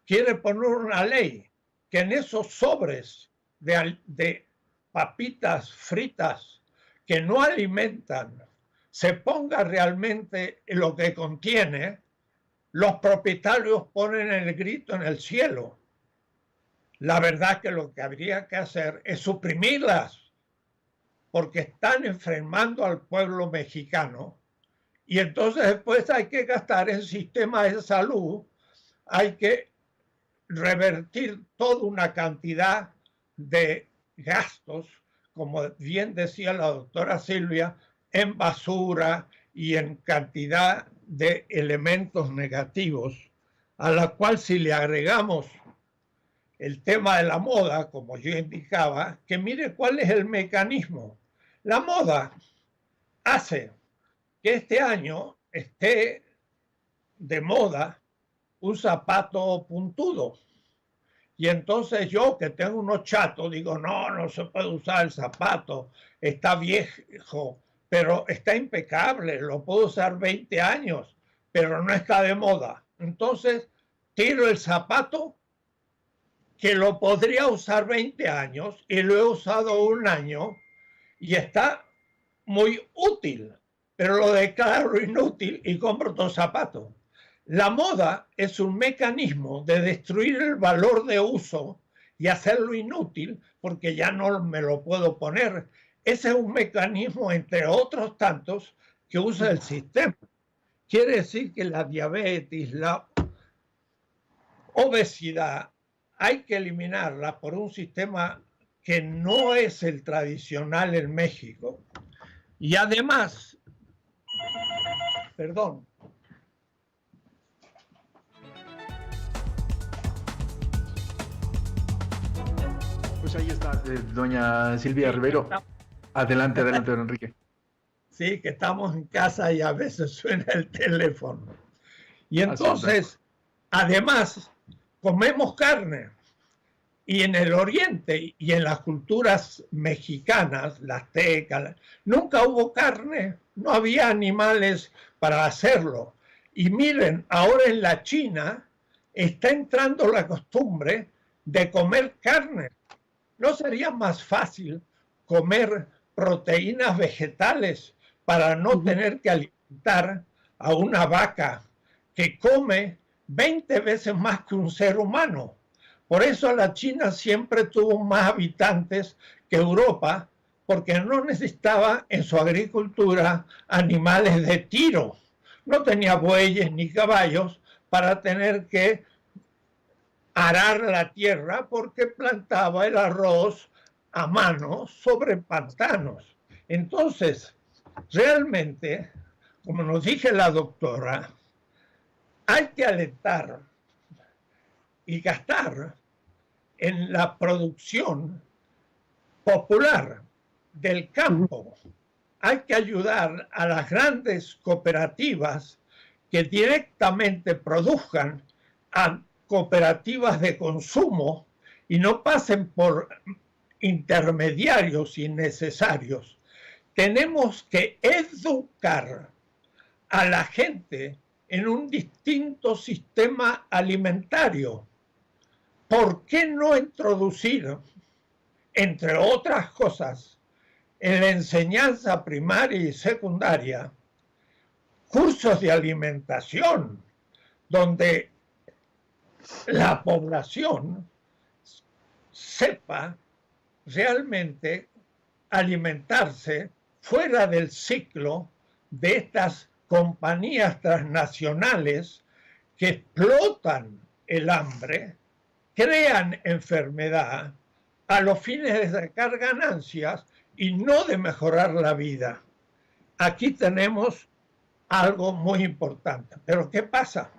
Speaker 4: quiere poner una ley que en esos sobres de papitas fritas que no alimentan se ponga realmente lo que contiene, los propietarios ponen el grito en el cielo. La verdad que lo que habría que hacer es suprimirlas, porque están enfermando al pueblo mexicano. Y entonces después hay que gastar el sistema de salud, hay que revertir toda una cantidad de gastos, como bien decía la doctora Silvia, en basura y en cantidad de elementos negativos, a la cual si le agregamos el tema de la moda, como yo indicaba, que mire cuál es el mecanismo. La moda hace que este año esté de moda un zapato puntudo. Y entonces yo, que tengo unos chatos, digo, no se puede usar el zapato, está viejo, pero está impecable, lo puedo usar 20 años, pero no está de moda. Entonces tiro el zapato que lo podría usar 20 años y lo he usado un año y está muy útil, pero lo declaro inútil y compro otro zapato. La moda es un mecanismo de destruir el valor de uso y hacerlo inútil porque ya no me lo puedo poner. Ese es un mecanismo, entre otros tantos, que usa el sistema. Quiere decir que la diabetes, la obesidad, hay que eliminarla por un sistema que no es el tradicional en México. Y además, perdón,
Speaker 3: pues ahí está, doña Silvia Rivero. Adelante, don Enrique.
Speaker 4: Sí, que estamos en casa y a veces suena el teléfono. Y entonces, además, comemos carne. Y en el Oriente y en las culturas mexicanas, las aztecas, nunca hubo carne, no había animales para hacerlo. Y miren, ahora en la China está entrando la costumbre de comer carne. ¿No sería más fácil comer proteínas vegetales para no tener que alimentar a una vaca que come 20 veces más que un ser humano? Por eso la China siempre tuvo más habitantes que Europa, porque no necesitaba en su agricultura animales de tiro. No tenía bueyes ni caballos para tener que arar la tierra, porque plantaba el arroz a mano sobre pantanos. Entonces, realmente, como nos dice la doctora, hay que alentar y gastar en la producción popular del campo. Hay que ayudar a las grandes cooperativas que directamente produzcan a cooperativas de consumo y no pasen por intermediarios innecesarios. Tenemos que educar a la gente en un distinto sistema alimentario. ¿Por qué no introducir, entre otras cosas, en la enseñanza primaria y secundaria, cursos de alimentación donde la población sepa realmente alimentarse fuera del ciclo de estas compañías transnacionales que explotan el hambre, crean enfermedad a los fines de sacar ganancias y no de mejorar la vida? Aquí tenemos algo muy importante. Pero ¿qué pasa?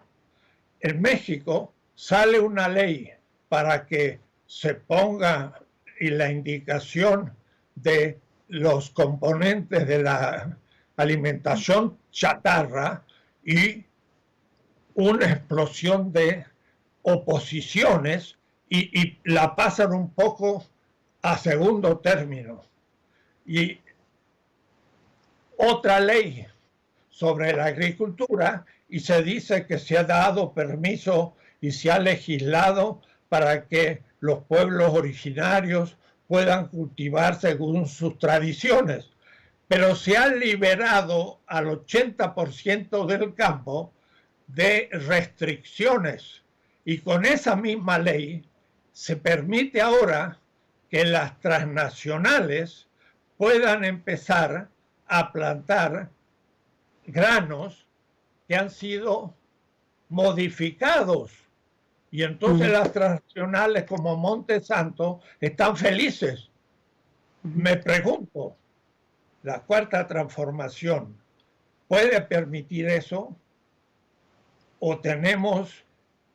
Speaker 4: En México sale una ley para que se ponga y la indicación de los componentes de la alimentación chatarra, y una explosión de oposiciones y la pasan un poco a segundo término. Y otra ley sobre la agricultura, y se dice que se ha dado permiso y se ha legislado para que los pueblos originarios puedan cultivar según sus tradiciones, pero se ha liberado al 80% del campo de restricciones, y con esa misma ley se permite ahora que las transnacionales puedan empezar a plantar granos que han sido modificados, y entonces las transnacionales como Montesanto están felices. Me pregunto, ¿la cuarta transformación puede permitir eso? ¿O tenemos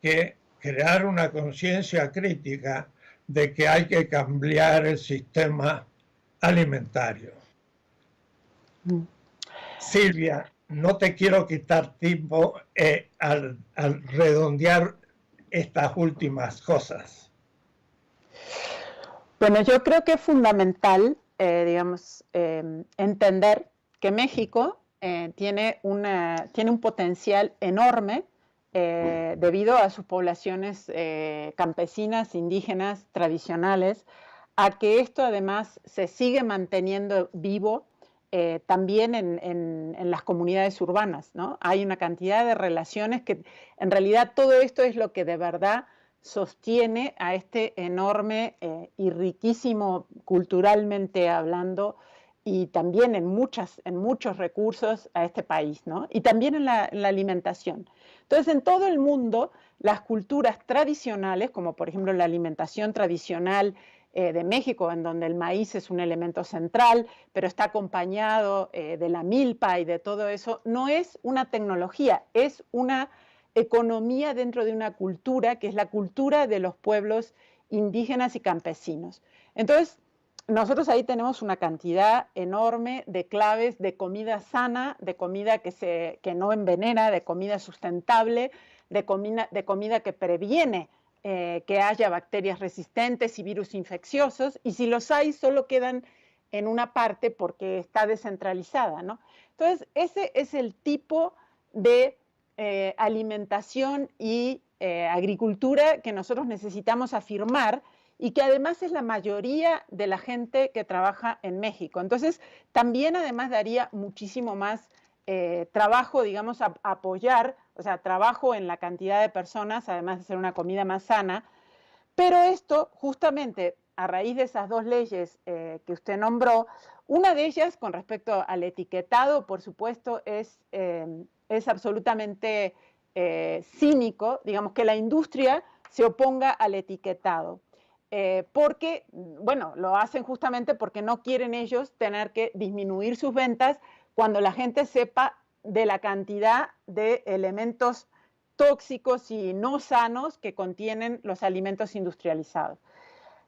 Speaker 4: que crear una conciencia crítica de que hay que cambiar el sistema alimentario? Silvia, no te quiero quitar tiempo al redondear estas últimas cosas.
Speaker 5: Bueno, yo creo que es fundamental, entender que México tiene un potencial enorme debido a sus poblaciones campesinas, indígenas, tradicionales, a que esto además se sigue manteniendo vivo también en las comunidades urbanas, ¿no? Hay una cantidad de relaciones que en realidad todo esto es lo que de verdad sostiene a este enorme y riquísimo culturalmente hablando, y también en muchos recursos a este país, ¿no? Y también en la alimentación. Entonces, en todo el mundo, las culturas tradicionales, como por ejemplo la alimentación tradicional de México, en donde el maíz es un elemento central, pero está acompañado de la milpa y de todo eso, no es una tecnología, es una economía dentro de una cultura que es la cultura de los pueblos indígenas y campesinos. Entonces, nosotros ahí tenemos una cantidad enorme de claves de comida sana, de comida que no envenena, de comida sustentable, de comida que previene que haya bacterias resistentes y virus infecciosos, y si los hay solo quedan en una parte porque está descentralizada, ¿no? Entonces, ese es el tipo de alimentación y agricultura que nosotros necesitamos afirmar y que además es la mayoría de la gente que trabaja en México. Entonces, también además daría muchísimo más trabajo, digamos, a apoyar, o sea, trabajo en la cantidad de personas, además de ser una comida más sana. Pero esto, justamente, a raíz de esas dos leyes que usted nombró, una de ellas, con respecto al etiquetado, por supuesto, es absolutamente cínico, digamos, que la industria se oponga al etiquetado. Porque, bueno, lo hacen justamente porque no quieren ellos tener que disminuir sus ventas cuando la gente sepa de la cantidad de elementos tóxicos y no sanos que contienen los alimentos industrializados.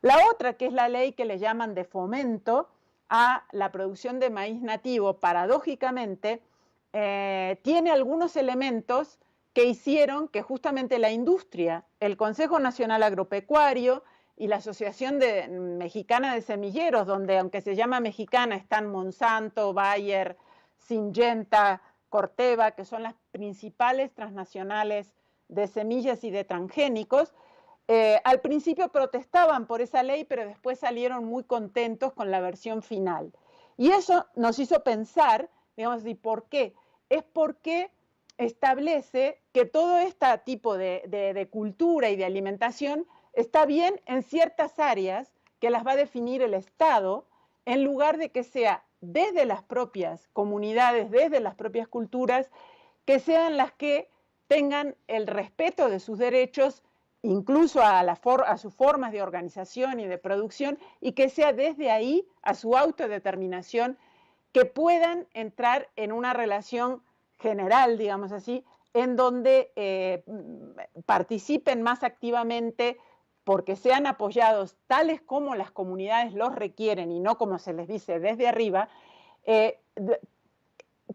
Speaker 5: La otra, que es la ley que le llaman de fomento a la producción de maíz nativo, paradójicamente, tiene algunos elementos que hicieron que justamente la industria, el Consejo Nacional Agropecuario y la Asociación Mexicana de Semilleros, donde aunque se llama mexicana están Monsanto, Bayer, Syngenta, Corteva, que son las principales transnacionales de semillas y de transgénicos, al principio protestaban por esa ley, pero después salieron muy contentos con la versión final. Y eso nos hizo pensar, digamos, ¿y por qué? Es porque establece que todo este tipo de cultura y de alimentación está bien en ciertas áreas que las va a definir el Estado, en lugar de que sea desde las propias comunidades, desde las propias culturas, que sean las que tengan el respeto de sus derechos, incluso a sus formas de organización y de producción, y que sea desde ahí, a su autodeterminación, que puedan entrar en una relación general, digamos así, en donde participen más activamente porque sean apoyados tales como las comunidades los requieren y no como se les dice desde arriba,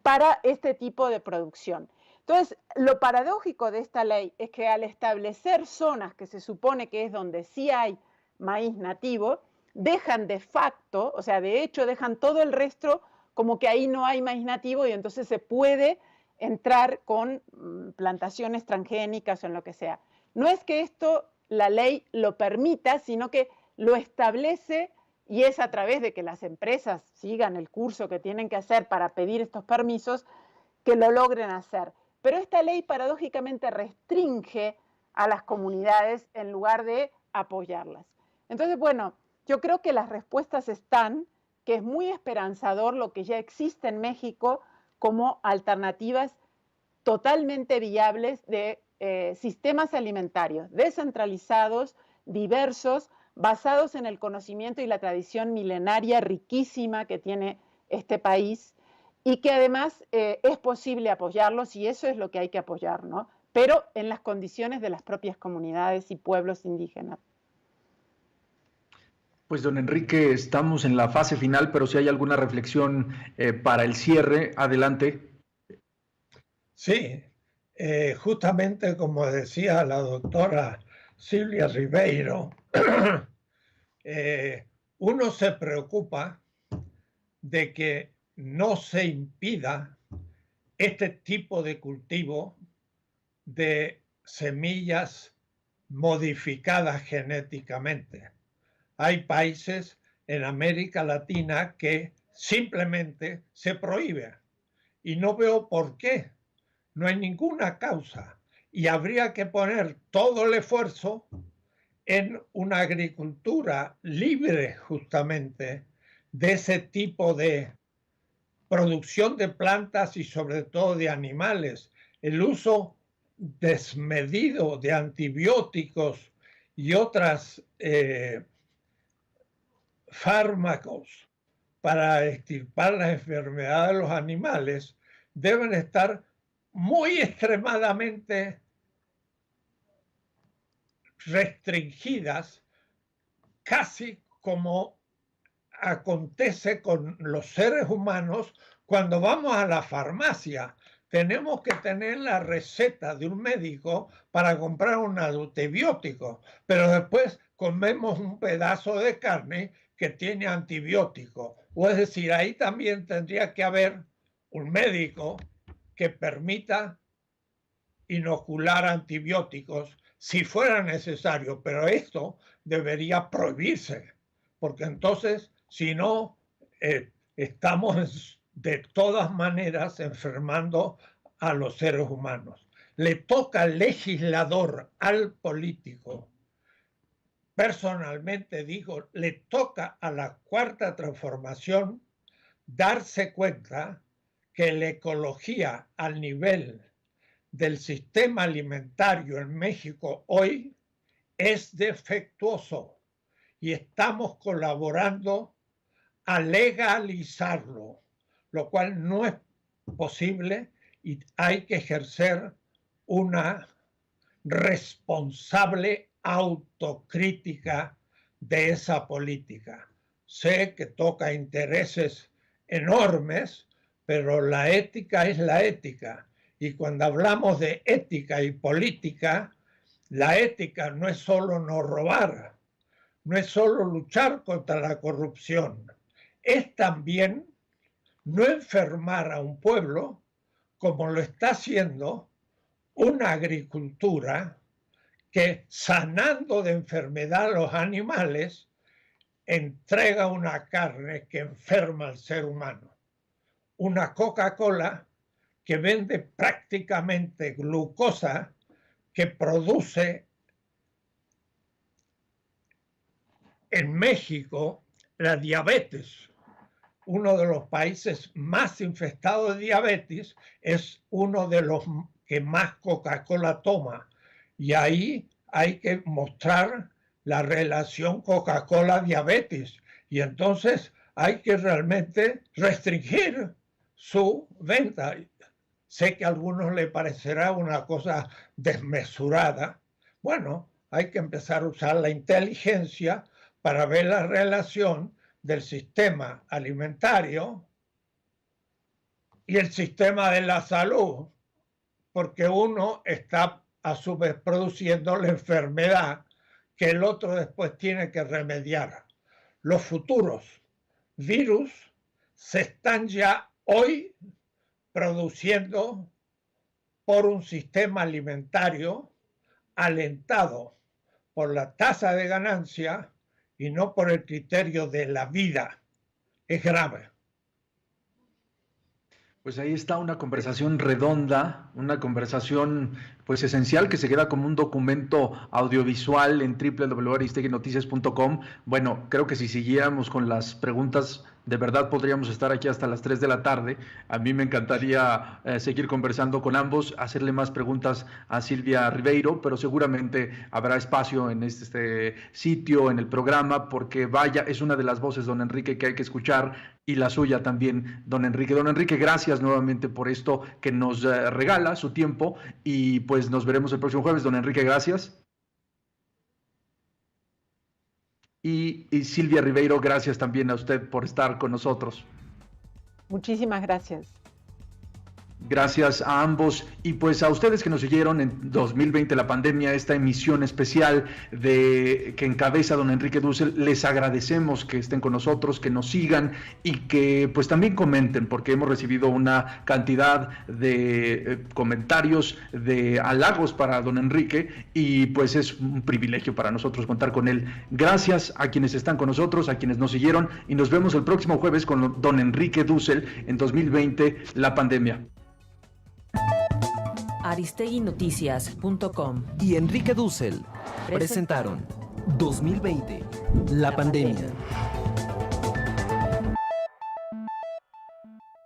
Speaker 5: para este tipo de producción. Entonces, lo paradójico de esta ley es que al establecer zonas que se supone que es donde sí hay maíz nativo, dejan de facto, o sea, de hecho dejan todo el resto como que ahí no hay maíz nativo y entonces se puede entrar con plantaciones transgénicas o en lo que sea. No es que esto la ley lo permita, sino que lo establece y es a través de que las empresas sigan el curso que tienen que hacer para pedir estos permisos que lo logren hacer. Pero esta ley paradójicamente restringe a las comunidades en lugar de apoyarlas. Entonces, bueno, yo creo que las respuestas están, que es muy esperanzador lo que ya existe en México como alternativas totalmente viables de sistemas alimentarios descentralizados, diversos, basados en el conocimiento y la tradición milenaria riquísima que tiene este país y que además es posible apoyarlos y eso es lo que hay que apoyar, ¿no? Pero en las condiciones de las propias comunidades y pueblos indígenas.
Speaker 3: Pues don Enrique, estamos en la fase final, pero si hay alguna reflexión para el cierre, adelante.
Speaker 4: Sí, justamente como decía la doctora Silvia Ribeiro, uno se preocupa de que no se impida este tipo de cultivo de semillas modificadas genéticamente. Hay países en América Latina que simplemente se prohíbe y no veo por qué. No hay ninguna causa y habría que poner todo el esfuerzo en una agricultura libre justamente de ese tipo de producción de plantas y sobre todo de animales. El uso desmedido de antibióticos y otras fármacos para extirpar las enfermedades de los animales deben estar muy extremadamente restringidas, casi como acontece con los seres humanos cuando vamos a la farmacia. Tenemos que tener la receta de un médico para comprar un antibiótico, pero después comemos un pedazo de carne que tiene antibiótico. O es decir, ahí también tendría que haber un médico que permita inocular antibióticos si fuera necesario, pero esto debería prohibirse, porque entonces, si no, estamos de todas maneras enfermando a los seres humanos. Le toca al legislador, al político. Personalmente digo, le toca a la cuarta transformación darse cuenta que la ecología al nivel del sistema alimentario en México hoy es defectuoso y estamos colaborando a legalizarlo, lo cual no es posible y hay que ejercer una responsable autocrítica de esa política. Sé que toca intereses enormes, pero la ética es la ética. Y cuando hablamos de ética y política, la ética no es solo no robar, no es solo luchar contra la corrupción, es también no enfermar a un pueblo como lo está haciendo una agricultura que, sanando de enfermedad a los animales, entrega una carne que enferma al ser humano. Una Coca-Cola que vende prácticamente glucosa que produce en México la diabetes. Uno de los países más infestados de diabetes es uno de los que más Coca-Cola toma. Y ahí hay que mostrar la relación Coca-Cola-diabetes. Y entonces hay que realmente restringir su venta. Sé que a algunos les parecerá una cosa desmesurada. Bueno, hay que empezar a usar la inteligencia para ver la relación del sistema alimentario y el sistema de la salud, porque uno está a su vez produciendo la enfermedad que el otro después tiene que remediar. Los futuros virus se están ya hoy produciendo por un sistema alimentario alentado por la tasa de ganancia y no por el criterio de la vida. Es grave.
Speaker 3: Pues ahí está una conversación redonda, una conversación pues esencial que se queda como un documento audiovisual en www.aristeguinoticias.com. Bueno, creo que si siguiéramos con las preguntas, de verdad podríamos estar aquí hasta las 3 de la tarde. A mí me encantaría seguir conversando con ambos, hacerle más preguntas a Silvia Ribeiro, pero seguramente habrá espacio en este sitio, en el programa, porque vaya, es una de las voces, don Enrique, que hay que escuchar, y la suya también, don Enrique. Don Enrique, gracias nuevamente por esto que nos regala, su tiempo, y pues nos veremos el próximo jueves. Don Enrique, gracias. Y Silvia Ribeiro, gracias también a usted por estar con nosotros.
Speaker 5: Muchísimas gracias.
Speaker 3: Gracias a ambos y pues a ustedes que nos siguieron en 2020, la pandemia, esta emisión especial que encabeza don Enrique Dussel. Les agradecemos que estén con nosotros, que nos sigan y que pues también comenten, porque hemos recibido una cantidad de comentarios, de halagos para don Enrique, y pues es un privilegio para nosotros contar con él. Gracias a quienes están con nosotros, a quienes nos siguieron, y nos vemos el próximo jueves con don Enrique Dussel en 2020, la pandemia.
Speaker 2: Aristeguinoticias.com y Enrique Dussel presentaron 2020, la pandemia.